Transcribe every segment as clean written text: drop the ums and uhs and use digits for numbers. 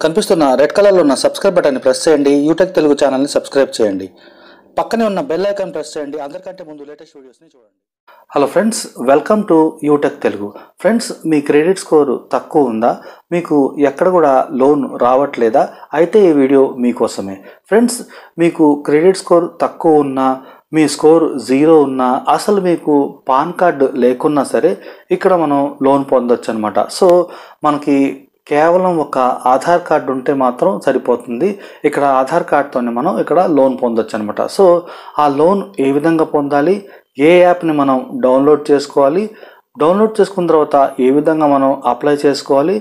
కనిపిస్తున్న రెడ్ కలర్లో ఉన్న సబ్స్క్రైబ్ బటన్ని ప్రెస్ చేయండి. యూటెక్ తెలుగు ఛానల్ని సబ్స్క్రైబ్ చేయండి. పక్కనే ఉన్న బెల్ ఐకాన్ ప్రెస్ చేయండి. అందరికంటే ముందు లేటెస్ట్ వీడియోస్ని చూడండి. Hello friends, welcome to యూటెక్ Telugu. Friends, me credit score తక్కువ ఉందా? మీకు ఎక్కడ కూడా లోన్ రావట్లేదా? అయితే ఈ వీడియో మీకోసమే. ఫ్రెండ్స్, మీకు క్రెడిట్ స్కోర్ తక్కువ ఉన్నా, మీ స్కోర్ 0 ఉన్నా, అసలు మీకు పాన్ కార్డు లేకున్నా సరే ఇక్కడ మనం లోన్ పొందొచ్చు అనమాట. సో మనకి కేవలం ఒక ఆధార్ కార్డు ఉంటే మాత్రం సరిపోతుంది. ఇక్కడ ఆధార్ కార్డుతోనే మనం ఇక్కడ లోన్ పొందొచ్చు అనమాట. సో ఆ లోన్ ఏ విధంగా పొందాలి, ఏ యాప్ని మనం డౌన్లోడ్ చేసుకోవాలి, డౌన్లోడ్ చేసుకున్న తర్వాత ఏ విధంగా మనం అప్లై చేసుకోవాలి,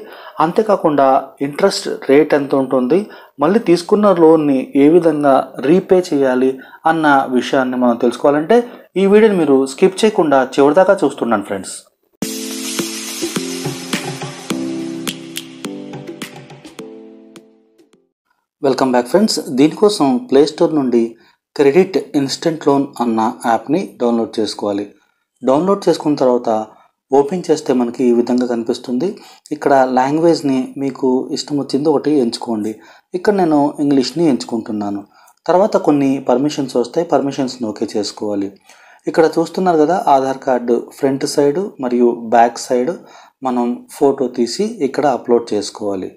అంతేకాకుండా ఇంట్రెస్ట్ రేట్ ఎంత ఉంటుంది, మళ్ళీ తీసుకున్న లోన్ని ఏ విధంగా రీపే చేయాలి అన్న విషయాన్ని మనం తెలుసుకోవాలంటే ఈ వీడియోని మీరు స్కిప్ చేయకుండా చివరిదాకా చూస్తున్నాను ఫ్రెండ్స్. Welcome back friends. దీనికోసం ప్లేస్టోర్ నుండి క్రెడిట్ ఇన్స్టెంట్ లోన్ అన్న యాప్ని డౌన్లోడ్ చేసుకోవాలి. డౌన్లోడ్ చేసుకున్న తర్వాత ఓపెన్ చేస్తే మనకి ఈ విధంగా కనిపిస్తుంది. ఇక్కడ లాంగ్వేజ్ని మీకు ఇష్టం వచ్చింది ఒకటి ఎంచుకోండి. ఇక్కడ నేను ఇంగ్లీష్ని ఎంచుకుంటున్నాను. తర్వాత కొన్ని పర్మిషన్స్ వస్తాయి, పర్మిషన్స్ని ఓకే చేసుకోవాలి. ఇక్కడ చూస్తున్నారు కదా, ఆధార్ కార్డు ఫ్రంట్ సైడ్ మరియు బ్యాక్ సైడ్ మనం ఫోటో తీసి ఇక్కడ అప్లోడ్ చేసుకోవాలి.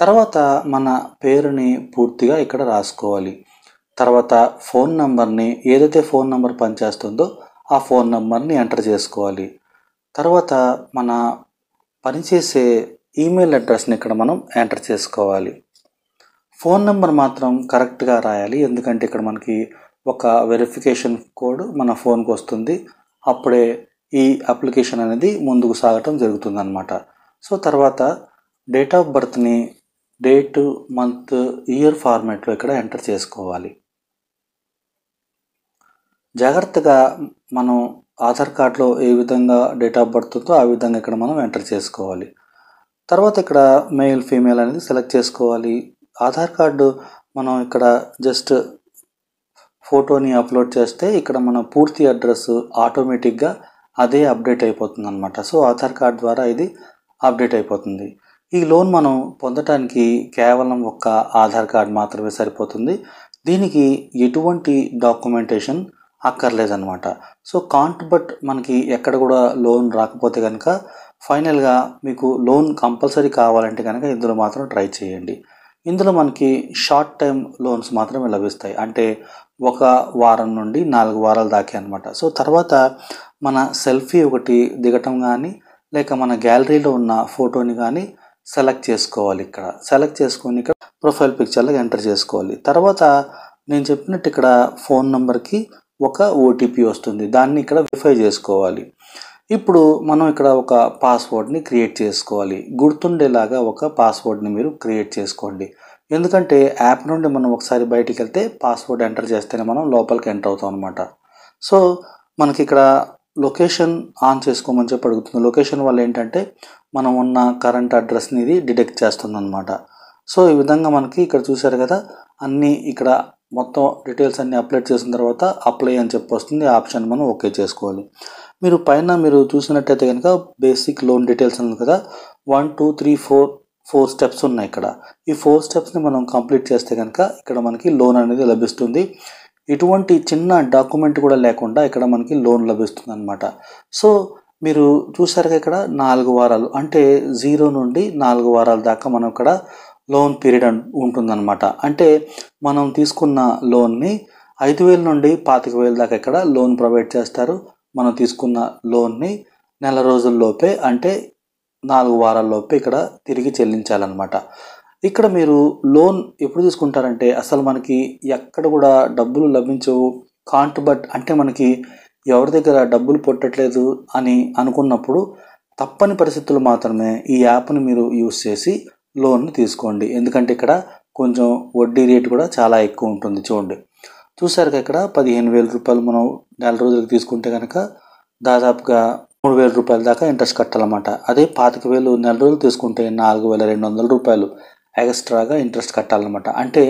తర్వాత మన పేరుని పూర్తిగా ఇక్కడ రాసుకోవాలి. తర్వాత ఫోన్ నెంబర్ని, ఏదైతే ఫోన్ నెంబర్ పనిచేస్తుందో ఆ ఫోన్ నెంబర్ని ఎంటర్ చేసుకోవాలి. తర్వాత మన పనిచేసే ఈమెయిల్ అడ్రస్ని ఇక్కడ మనం ఎంటర్ చేసుకోవాలి. ఫోన్ నెంబర్ మాత్రం కరెక్ట్గా రాయాలి, ఎందుకంటే ఇక్కడ మనకి ఒక వెరిఫికేషన్ కోడ్ మన ఫోన్కి వస్తుంది. అప్పుడే ఈ అప్లికేషన్ అనేది ముందుకు సాగటం జరుగుతుంది అన్నమాట. సో తర్వాత డేట్ ఆఫ్ బర్త్ని డేట్, మంత్, ఇయర్ ఫార్మాట్లో ఇక్కడ ఎంటర్ చేసుకోవాలి. జాగ్రత్తగా మనం ఆధార్ కార్డులో ఏ విధంగా డేట్ ఆఫ్ బర్త్ ఉందో ఆ విధంగా ఇక్కడ మనం ఎంటర్ చేసుకోవాలి. తర్వాత ఇక్కడ మెయిల్, ఫీమేల్ అనేది సెలెక్ట్ చేసుకోవాలి. ఆధార్ కార్డు మనం ఇక్కడ జస్ట్ ఫోటోని అప్లోడ్ చేస్తే ఇక్కడ మన పూర్తి అడ్రస్ ఆటోమేటిక్గా అదే అప్డేట్ అయిపోతుంది అనమాట. సో ఆధార్ కార్డు ద్వారా ఇది అప్డేట్ అయిపోతుంది. ఈ లోన్ మనం పొందటానికి కేవలం ఒక్క ఆధార్ కార్డ్ మాత్రమే సరిపోతుంది. దీనికి ఎటువంటి డాక్యుమెంటేషన్ అక్కర్లేదన్నమాట. సో బట్ మనకి ఎక్కడ కూడా లోన్ రాకపోతే కనుక ఫైనల్గా మీకు లోన్ కంపల్సరీ కావాలంటే కనుక ఇందులో మాత్రం ట్రై చేయండి. ఇందులో మనకి షార్ట్ టైం లోన్స్ మాత్రమే లభిస్తాయి, అంటే 1 వారం నుండి 4 వారాల దాకా అనమాట. సో తర్వాత మన సెల్ఫీ ఒకటి దిగటం కానీ, లేక మన గ్యాలరీలో ఉన్న ఫోటోని కానీ సెలెక్ట్ చేసుకోవాలి. ఇక్కడ సెలెక్ట్ చేసుకొని ఇక్కడ ప్రొఫైల్ పిక్చర్లో ఎంటర్ చేసుకోవాలి. తర్వాత నేను చెప్పినట్టు ఇక్కడ ఫోన్ నెంబర్కి ఒక ఓటీపీ వస్తుంది, దాన్ని ఇక్కడ వెరిఫై చేసుకోవాలి. ఇప్పుడు మనం ఇక్కడ ఒక పాస్వర్డ్ని క్రియేట్ చేసుకోవాలి. గుర్తుండేలాగా ఒక పాస్వర్డ్ని మీరు క్రియేట్ చేసుకోండి, ఎందుకంటే యాప్ నుండి మనం ఒకసారి బయటికి వెళ్తే పాస్వర్డ్ ఎంటర్ చేస్తేనే మనం లోపలికి ఎంటర్ అవుతాం అనమాట. సో మనకి ఇక్కడ లొకేషన్ ఆన్ చేసుకోమని చెప్పి అడుగుతుంది. లొకేషన్ వల్ల ఏంటంటే మనం ఉన్న కరెంట్ అడ్రస్ని ఇది డిటెక్ట్ చేస్తుంది అనమాట. సో ఈ విధంగా మనకి ఇక్కడ చూసారు కదా, అన్నీ ఇక్కడ మొత్తం డీటెయిల్స్ అన్నీ అప్లోడ్ చేసిన తర్వాత అప్లై అని చెప్పి వస్తుంది. ఆప్షన్ మనం ఓకే చేసుకోవాలి. మీరు పైన మీరు చూసినట్టయితే కనుక బేసిక్ లోన్ డీటెయిల్స్ ఉంది కదా, 1 2 3 4 స్టెప్స్ ఉన్నాయి ఇక్కడ. ఈ 4 స్టెప్స్ని మనం కంప్లీట్ చేస్తే కనుక ఇక్కడ మనకి లోన్ అనేది లభిస్తుంది. ఎటువంటి చిన్న డాక్యుమెంట్ కూడా లేకుండా ఇక్కడ మనకి లోన్ లభిస్తుంది అనమాట. సో మీరు చూసారుగా ఇక్కడ 4 వారాలు, అంటే 0 నుండి 4 వారాల దాకా మనం ఇక్కడ లోన్ పీరియడ్ ఉంటుందన్నమాట. అంటే మనం తీసుకున్న లోన్ని 5,000 నుండి 25,000 దాకా ఇక్కడ లోన్ ప్రొవైడ్ చేస్తారు. మనం తీసుకున్న లోన్ని నెల రోజుల్లోపే, అంటే 4 వారాల్లోపే ఇక్కడ తిరిగి చెల్లించాలన్నమాట. ఇక్కడ మీరు లోన్ ఎప్పుడు తీసుకుంటారంటే అసలు మనకి ఎక్కడ కూడా డబ్బులు లభించవు, బట్ అంటే మనకి ఎవరి దగ్గర డబ్బులు పొట్టట్లేదు అని అనుకున్నప్పుడు తప్పని పరిస్థితులు మాత్రమే ఈ యాప్ని మీరు యూస్ చేసి లోన్ని తీసుకోండి, ఎందుకంటే ఇక్కడ కొంచెం వడ్డీ రేటు కూడా చాలా ఎక్కువ ఉంటుంది. చూడండి, చూసారుగా ఇక్కడ 15,000 రూపాయలు మనం నెల రోజులకు తీసుకుంటే కనుక దాదాపుగా 3,000 రూపాయల దాకా ఇంట్రెస్ట్ కట్టాలన్నమాట. అదే 25,000 నెల రోజులు తీసుకుంటే 4,200 రూపాయలు ఎక్స్ట్రాగా ఇంట్రెస్ట్ కట్టాలన్నమాట. అంటే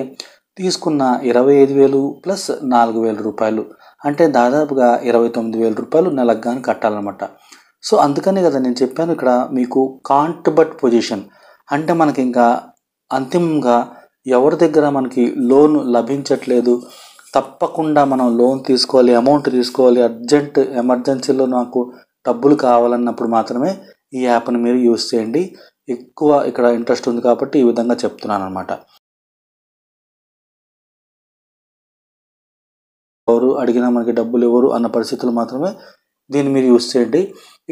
తీసుకున్న 25,000 ప్లస్ 4,000 రూపాయలు, అంటే దాదాపుగా 29,000 రూపాయలు నెలకు కానీ కట్టాలన్నమాట. సో అందుకనే కదా నేను చెప్పాను ఇక్కడ మీకు బట్ పొజిషన్, అంటే మనకి ఇంకా అంతిమంగా ఎవరి దగ్గర మనకి లోన్ లభించట్లేదు, తప్పకుండా మనం లోన్ తీసుకోవాలి, అమౌంట్ తీసుకోవాలి, అర్జెంట్ ఎమర్జెన్సీలో నాకు డబ్బులు కావాలన్నప్పుడు మాత్రమే ఈ యాప్ని మీరు యూజ్ చేయండి. ఎక్కువ ఇక్కడ ఇంట్రెస్ట్ ఉంది కాబట్టి ఈ విధంగా చెప్తున్నాను అనమాట. ఎవరు అడిగినా మనకి డబ్బులు ఇవ్వరు అన్న పరిస్థితులు మాత్రమే దీన్ని మీరు యూజ్ చేయండి.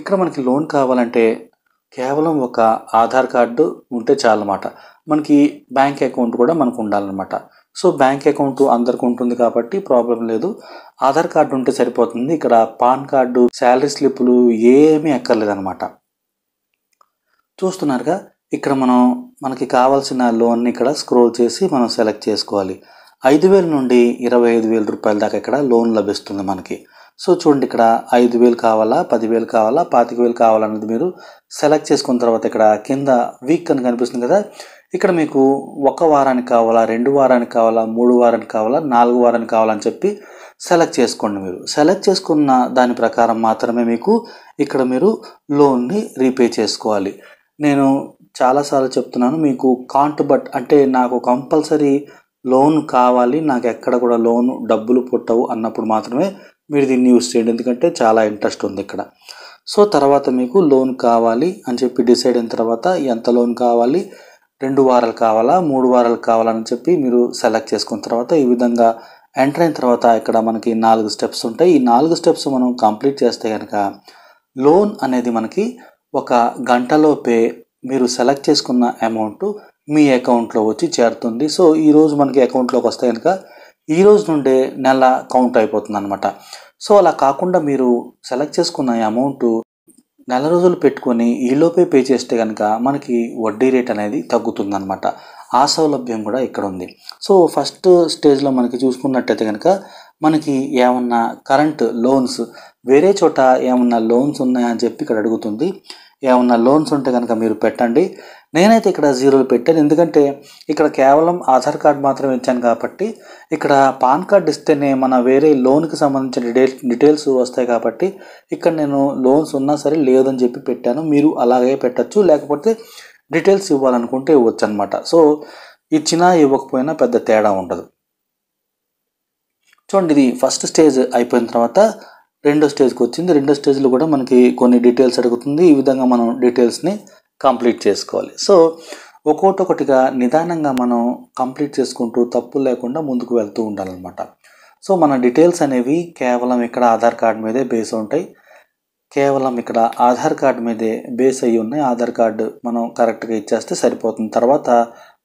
ఇక్కడ మనకి లోన్ కావాలంటే కేవలం ఒక ఆధార్ కార్డు ఉంటే చాలన్నమాట. మనకి బ్యాంక్ అకౌంట్ కూడా మనకు ఉండాలన్నమాట. సో బ్యాంక్ అకౌంట్ అందరికి ఉంటుంది కాబట్టి ప్రాబ్లం లేదు. ఆధార్ కార్డు ఉంటే సరిపోతుంది. ఇక్కడ పాన్ కార్డు, శాలరీ స్లిప్పులు ఏమీ అక్కర్లేదన్నమాట. చూస్తున్నారుగా, ఇక్కడ మనకి కావాల్సిన లోన్ని ఇక్కడ స్క్రోల్ చేసి మనం సెలెక్ట్ చేసుకోవాలి. 5,000 నుండి 25,000 రూపాయల దాకా ఇక్కడ లోన్ లభిస్తుంది మనకి. సో చూడండి, ఇక్కడ 5,000 కావాలా, 10,000 కావాలా, 25,000 కావాలన్నది మీరు సెలెక్ట్ చేసుకున్న తర్వాత ఇక్కడ కింద వీక్ అని కనిపిస్తుంది కదా, ఇక్కడ మీకు 1 వారానికి కావాలా, 2 వారానికి కావాలా, 3 వారానికి కావాలా, 4 వారానికి కావాలని చెప్పి సెలెక్ట్ చేసుకోండి. మీరు సెలెక్ట్ చేసుకున్న దాని ప్రకారం మాత్రమే మీకు ఇక్కడ మీరు లోన్ని రీపే చేసుకోవాలి. నేను చాలాసార్లు చెప్తున్నాను, మీకు కాంట్ బట్ అంటే నాకు కంపల్సరీ లోన్ కావాలి, నాకు ఎక్కడ కూడా లోన్ డబ్బులు పుట్టవు అన్నప్పుడు మాత్రమే మీరు దీన్ని యూజ్ చేయండి. ఎందుకంటే చాలా ఇంట్రెస్ట్ ఉంది ఇక్కడ. సో తర్వాత మీకు లోన్ కావాలి అని చెప్పి డిసైడ్ అయిన తర్వాత ఎంత లోన్ కావాలి, 2 వారాలు కావాలా, 3 వారాలు కావాలని చెప్పి మీరు సెలెక్ట్ చేసుకున్న తర్వాత ఈ విధంగా ఎంటర్ అయిన తర్వాత ఇక్కడ మనకి 4 స్టెప్స్ ఉంటాయి. ఈ 4 స్టెప్స్ మనం కంప్లీట్ చేస్తే కనుక లోన్ అనేది మనకి 1 గంటలోపే మీరు సెలెక్ట్ చేసుకున్న అమౌంట్ మీ అకౌంట్లో వచ్చి చేరుతుంది. సో ఈరోజు మనకి అకౌంట్లోకి వస్తే కనుక ఈ రోజు నుండే నెల కౌంట్ అయిపోతుంది అనమాట. సో అలా కాకుండా మీరు సెలెక్ట్ చేసుకున్న అమౌంట్ నెల రోజులు పెట్టుకొని ఈలోపే పే చేస్తే కనుక మనకి వడ్డీ రేట్ అనేది తగ్గుతుంది అనమాట. ఆ సౌలభ్యం కూడా ఇక్కడ ఉంది. సో ఫస్ట్ స్టేజ్లో మనకి చూసుకున్నట్టయితే కనుక మనకి ఏమన్నా కరెంట్ లోన్స్, వేరే చోట ఏమన్నా లోన్స్ ఉన్నాయా అని చెప్పి ఇక్కడ అడుగుతుంది. ఏమన్నా లోన్స్ ఉంటే కనుక మీరు పెట్టండి. నేనైతే ఇక్కడ 0 పెట్టాను, ఎందుకంటే ఇక్కడ కేవలం ఆధార్ కార్డ్ మాత్రమే ఇచ్చాను కాబట్టి ఇక్కడ పాన్ కార్డ్ ఇస్తేనే మన వేరే లోన్కి సంబంధించిన డీటెయిల్స్ వస్తాయి కాబట్టి ఇక్కడ నేను లోన్స్ ఉన్నా సరే లేదని చెప్పి పెట్టాను. మీరు అలాగే పెట్టచ్చు, లేకపోతే డీటెయిల్స్ ఇవ్వాలనుకుంటే ఇవ్వచ్చు అనమాట. సో ఇచ్చినా ఇవ్వకపోయినా పెద్ద తేడా ఉండదు. చూడండి, ఇది ఫస్ట్ స్టేజ్ అయిపోయిన తర్వాత రెండో స్టేజ్కి వచ్చింది. రెండో స్టేజ్లో కూడా మనకి కొన్ని డీటెయిల్స్ అడుగుతుంది. ఈ విధంగా మనం డీటెయిల్స్ని కంప్లీట్ చేసుకోవాలి. సో ఒక్కొక్కటిగా నిదానంగా మనం కంప్లీట్ చేసుకుంటూ తప్పు లేకుండా ముందుకు వెళ్తూ ఉండాలన్నమాట. సో మన డీటెయిల్స్ అనేవి కేవలం ఇక్కడ ఆధార్ కార్డ్ మీదే బేస్ ఉంటాయి. కేవలం ఇక్కడ ఆధార్ కార్డ్ మీదే బేస్ అయ్యి ఉన్నాయి. ఆధార్ కార్డు మనం కరెక్ట్గా ఇచ్చేస్తే సరిపోతుంది. తర్వాత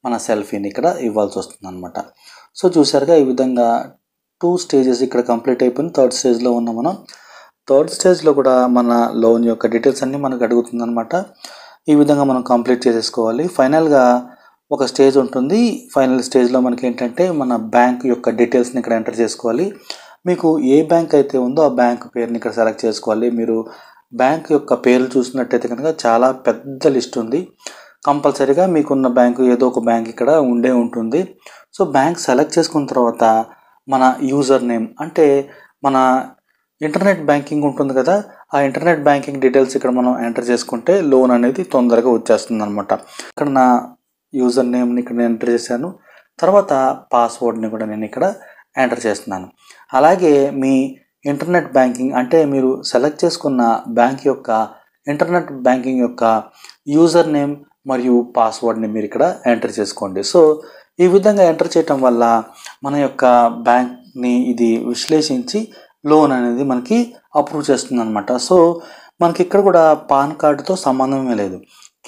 మన సెల్ఫీని ఇక్కడ ఇవ్వాల్సి వస్తుంది అనమాట. సో చూసారుగా, ఈ విధంగా 2 స్టేజెస్ ఇక్కడ కంప్లీట్ అయిపోయింది. థర్డ్ స్టేజ్లో ఉన్నాం మనం. థర్డ్ స్టేజ్లో కూడా మన లోన్ యొక్క డీటెయిల్స్ అన్నీ మనకు అడుగుతుంది అనమాట. ఈ విధంగా మనం కంప్లీట్ చేసేసుకోవాలి. ఫైనల్గా ఒక స్టేజ్ ఉంటుంది. ఫైనల్ స్టేజ్లో మనకి ఏంటంటే మన బ్యాంక్ యొక్క డీటెయిల్స్ని ఇక్కడ ఎంటర్ చేసుకోవాలి. మీకు ఏ బ్యాంక్ అయితే ఉందో ఆ బ్యాంక్ పేరుని ఇక్కడ సెలెక్ట్ చేసుకోవాలి. మీరు బ్యాంక్ యొక్క పేర్లు చూసినట్టయితే కనుక చాలా పెద్ద లిస్ట్ ఉంది. కంపల్సరీగా మీకున్న బ్యాంకు ఏదో ఒక బ్యాంక్ ఇక్కడ ఉండే ఉంటుంది. సో బ్యాంక్ సెలెక్ట్ చేసుకున్న తర్వాత మన యూజర్ నేమ్ అంటే మన ఇంటర్నెట్ బ్యాంకింగ్ ఉంటుంది కదా, ఆ ఇంటర్నెట్ బ్యాంకింగ్ డీటెయిల్స్ ఇక్కడ మనం ఎంటర్ చేసుకుంటే లోన్ అనేది తొందరగా వచ్చేస్తుంది అనమాట. ఇక్కడ నా యూజర్ నేమ్ని ఇక్కడ నేను ఎంటర్ చేశాను. తర్వాత పాస్వర్డ్ని కూడా నేను ఇక్కడ ఎంటర్ చేస్తున్నాను. అలాగే మీ ఇంటర్నెట్ బ్యాంకింగ్ అంటే మీరు సెలెక్ట్ చేసుకున్న బ్యాంక్ యొక్క ఇంటర్నెట్ బ్యాంకింగ్ యొక్క యూజర్ నేమ్ మరియు పాస్వర్డ్ని మీరు ఇక్కడ ఎంటర్ చేసుకోండి. సో ఈ విధంగా ఎంటర్ చేయటం వల్ల మన యొక్క బ్యాంక్ని ఇది విశ్లేషించి లోన్ అనేది మనకి అప్రూవ్ చేస్తుంది అనమాట. సో మనకి ఇక్కడ కూడా పాన్ కార్డుతో సంబంధమే లేదు,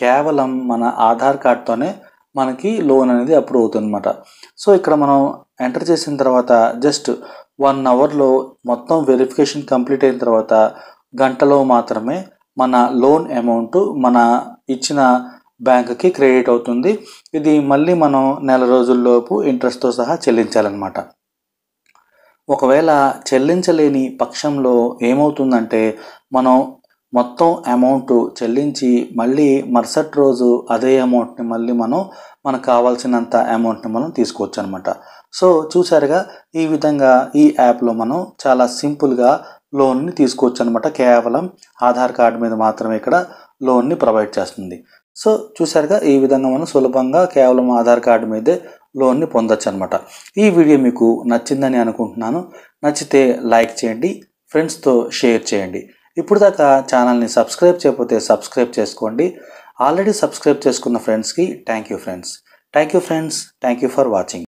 కేవలం మన ఆధార్ కార్డుతోనే మనకి లోన్ అనేది అప్రూవ్ అవుతుంది అనమాట. సో ఇక్కడ మనం ఎంటర్ చేసిన తర్వాత జస్ట్ 1 అవర్లో మొత్తం వెరిఫికేషన్ కంప్లీట్ అయిన తర్వాత గంటలో మాత్రమే మన లోన్ అమౌంట్ మన ఇచ్చిన బ్యాంకుకి క్రెడిట్ అవుతుంది. ఇది మళ్ళీ మనం నెల రోజుల్లోపు ఇంట్రెస్ట్తో సహా చెల్లించాలన్నమాట. ఒకవేళ చెల్లించలేని పక్షంలో ఏమవుతుందంటే మనం మొత్తం అమౌంట్ చెల్లించి మళ్ళీ మరుసటి రోజు అదే అమౌంట్ని మళ్ళీ మనకు కావాల్సినంత అమౌంట్ని మనం తీసుకోవచ్చు అనమాట. సో చూసారుగా, ఈ విధంగా ఈ యాప్లో మనం చాలా సింపుల్గా లోన్ని తీసుకోవచ్చు అనమాట. కేవలం ఆధార్ కార్డు మీద మాత్రమే ఇక్కడ లోన్ని ప్రొవైడ్ చేస్తుంది. సో చూసారుగా, ఈ విధంగా మనం సులభంగా కేవలం ఆధార్ కార్డు మీదే లోన్ని పొందొచ్చు అనమాట. ఈ వీడియో మీకు నచ్చిందని అనుకుంటున్నాను. నచ్చితే లైక్ చేయండి, ఫ్రెండ్స్తో షేర్ చేయండి. ఇప్పుడు దాకా ఛానల్ని సబ్స్క్రైబ్ చేయకపోతే సబ్స్క్రైబ్ చేసుకోండి. ఆల్రెడీ సబ్స్క్రైబ్ చేసుకున్న ఫ్రెండ్స్కి thank you friends. Thank you for watching.